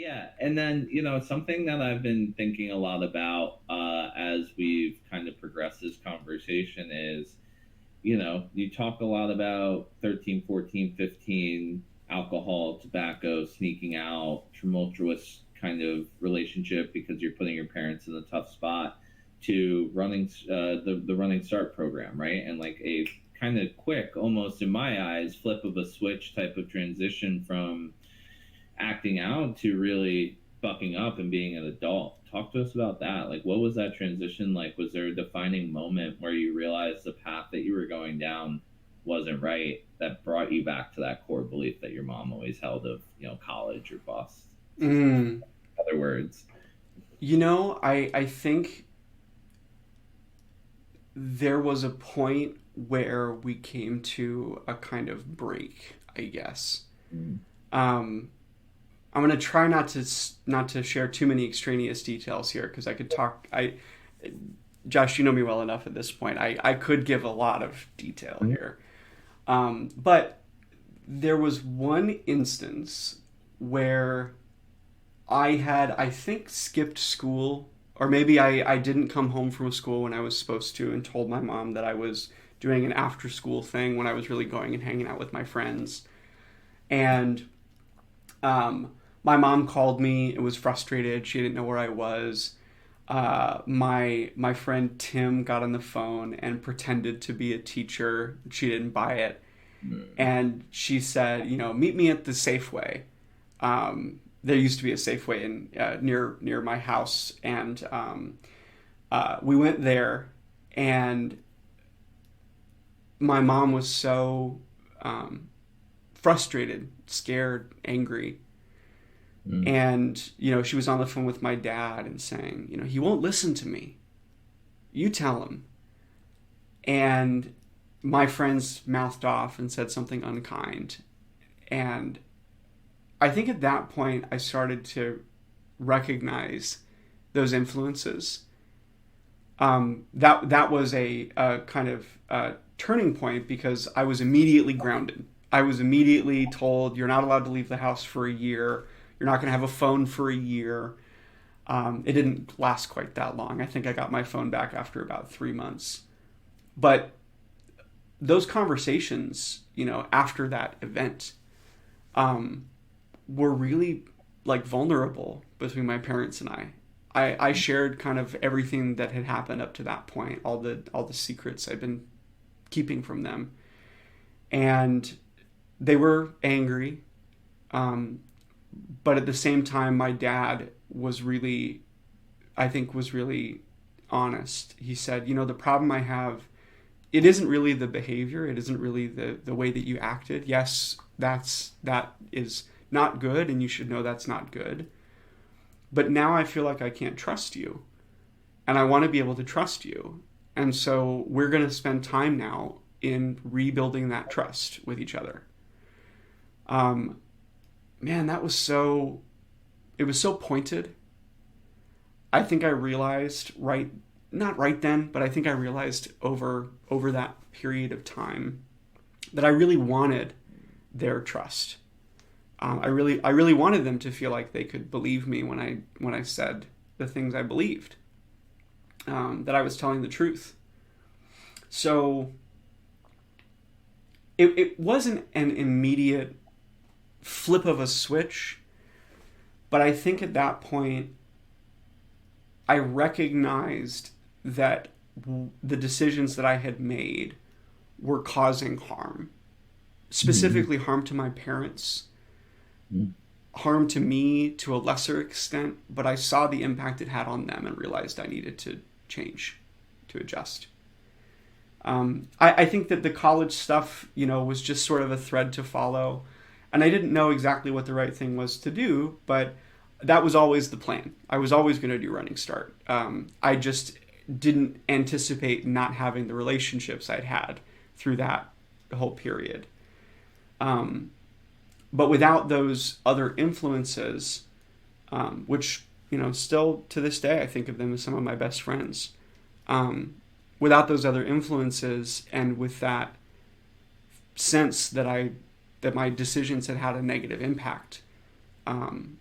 Yeah, and then something that I've been thinking a lot about as we've kind of progressed this conversation is, you talk a lot about 13, 14, 15, alcohol, tobacco, sneaking out, tumultuous kind of relationship because you're putting your parents in a tough spot, to running the Running Start program, right? And like a kind of quick, almost in my eyes, flip of a switch type of transition from acting out to really bucking up and being an adult. Talk to us about that. Like, what was that transition like? Was there a defining moment where you realized the path that you were going down wasn't right, that brought you back to that core belief that your mom always held of, college or bust? Mm. Other words. I think there was a point where we came to a kind of break, I guess. Mm. Um, I'm gonna try not to share too many extraneous details here because I could talk. Josh, you know me well enough at this point. I could give a lot of detail here, but there was one instance where I had, I think, skipped school, or maybe I didn't come home from school when I was supposed to, and told my mom that I was doing an after school thing when I was really going and hanging out with my friends. And my mom called me and was frustrated. She didn't know where I was. My friend Tim got on the phone and pretended to be a teacher. She didn't buy it, Mm. and she said, meet me at the Safeway. There used to be a Safeway in near my house, and we went there, and my mom was so frustrated, scared, angry. Mm. And, she was on the phone with my dad and saying, he won't listen to me. You tell him. And my friends mouthed off and said something unkind. And I think at that point I started to recognize those influences. That was a kind of turning point because I was immediately grounded. I was immediately told, you're not allowed to leave the house for a year. You're not going to have a phone for a year. It didn't last quite that long. I think I got my phone back after about 3 months. But those conversations, after that event, were really like vulnerable between my parents and I shared kind of everything that had happened up to that point, all the secrets I'd been keeping from them, and they were angry. But at the same time, my dad was really, I think, was really honest. He said, the problem I have, it isn't really the behavior. It isn't really the way that you acted. Yes, that is not good, and you should know that's not good. But now I feel like I can't trust you, and I want to be able to trust you. And so we're going to spend time now in rebuilding that trust with each other. Um, Man, it was so pointed. I think I realized not right then, but I think I realized over that period of time that I really wanted their trust. I really wanted them to feel like they could believe me when I said the things I believed, that I was telling the truth. So it wasn't an immediate flip of a switch, but I think at that point I recognized that the decisions that I had made were causing harm, Mm. specifically harm to my parents, Mm. harm to me to a lesser extent, but I saw the impact it had on them and realized I needed to change, to adjust. I think that the college stuff, was just sort of a thread to follow. And I didn't know exactly what the right thing was to do, but that was always the plan. I was always going to do Running Start. I just didn't anticipate not having the relationships I'd had through that whole period. Um, but without those other influences, which, still to this day, I think of them as some of my best friends. Without those other influences, and with that sense that my decisions had had a negative impact, um,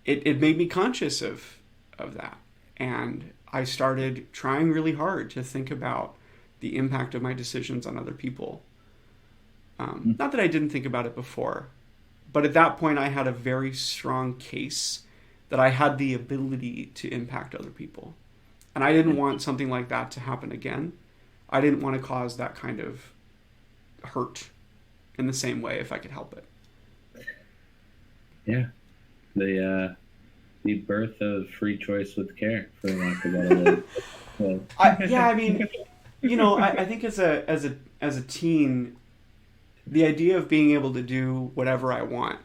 it made me conscious of that. And I started trying really hard to think about the impact of my decisions on other people. Not that I didn't think about it before, but at that point I had a very strong case that I had the ability to impact other people. And I didn't want something like that to happen again. I didn't want to cause that kind of hurt in the same way if I could help it. Yeah. The birth of free choice with care, for lack of a better word. Yeah, I mean, I think as a teen, the idea of being able to do whatever I want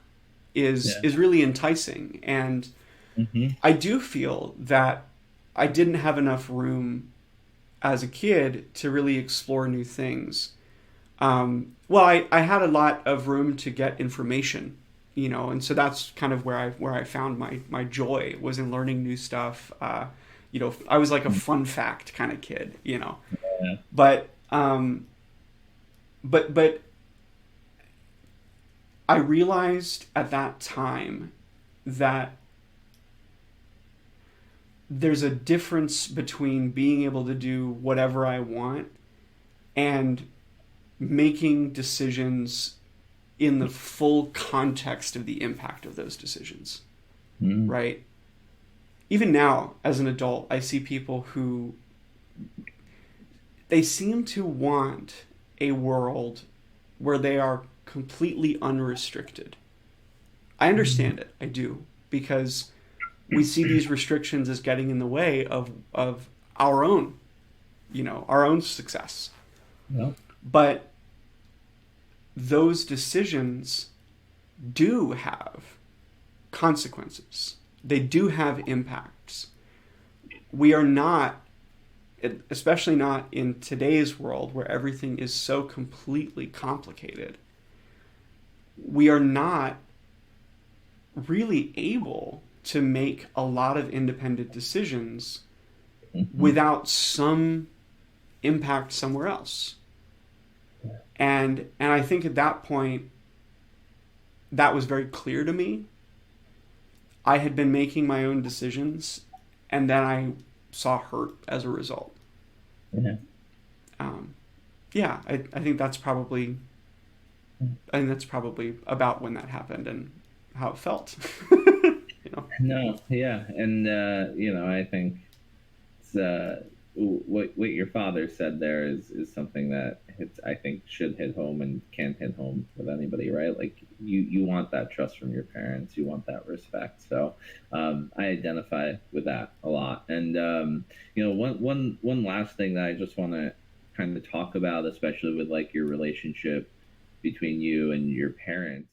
is Yeah. is really enticing, and Hmm. I do feel that I didn't have enough room as a kid to really explore new things. Well, I had a lot of room to get information, and so that's kind of where I found my joy was in learning new stuff. I was like a fun fact kind of kid, Yeah. but but I realized at that time that there's a difference between being able to do whatever I want and making decisions in the full context of the impact of those decisions, Mm. right? Even now, as an adult, I see people who they seem to want a world where they are completely unrestricted. I understand it, I do, because we see these restrictions as getting in the way of our own, our own success. Well, But those decisions do have consequences. They do have impacts. We are not, especially not in today's world where everything is so completely complicated, we are not really able to make a lot of independent decisions mhm. without some impact somewhere else. And I think at that point that was very clear to me. I had been making my own decisions, and then I saw hurt as a result. Yeah. Um, yeah, I think that's probably about when that happened and how it felt. you know. No, yeah, and I think it's what your father said there is something that hits, I think, should hit home and can hit home with anybody, right? Like you want that trust from your parents, you want that respect. So I identify with that a lot. And one last thing that I just want to kind of talk about, especially with like your relationship between you and your parents.